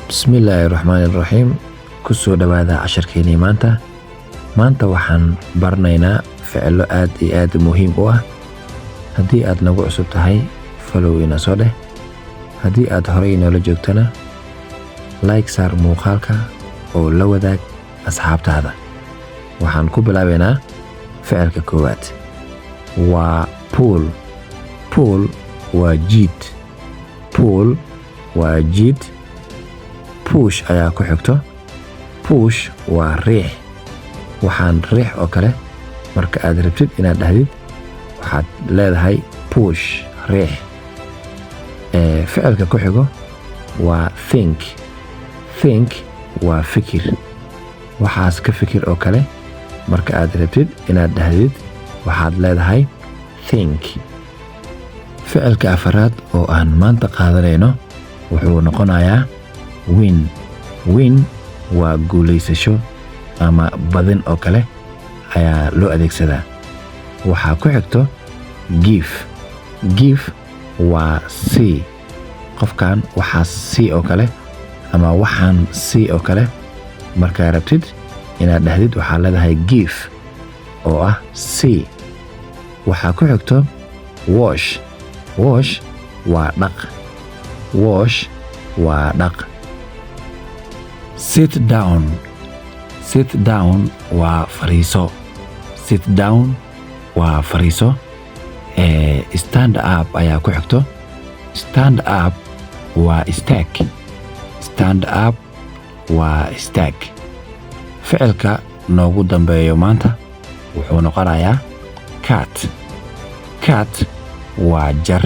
Bismillahirrahmanirrahim. Kusoo dhawaada casharkeennii maanta waxaan baranaynaa ficilo aad iyo aad muhiim u ah. Haddii aad nagu cusub tahay follow ina soo dheh. Haddii aad horey noola joogtana like saar muuqaalka oo la wadaag asxaabtaada. Waxaan ku bilaabaynaa ficilka koowaad waa pull waa jiid. Push ayaa ku xigto. Push waa riix. Waxaan riix oo kale marka aad rabtid inaad dhahdid waxaad leedahay push riix. Ficilka ku xigo waa think waa fikir. Waxaas ka fikir oo kale marka aad rabtid inaad dhahdid waxaad leedahay think. Ficilka afaraad oo aan maanta qaadanayno wuxuu noqonayaa win waa guulaysasho ama badin oo kale ayaa loo adeegsadaa. Waxaa ku xigto give waa sii. Qofkan waxaas sii oo kale ama waxaan sii oo kale markaa rabtid inaad dhahdid waxaa leedahay give oo ah sii. Waxaa ku xigto wash waa dhaq. Sit down waa fariiso. Stand up ayaa ku xigto. Stand up waa istaag. Ficilka noogu dambeeyo maanta wuxuu noqonayaa cut waa jar.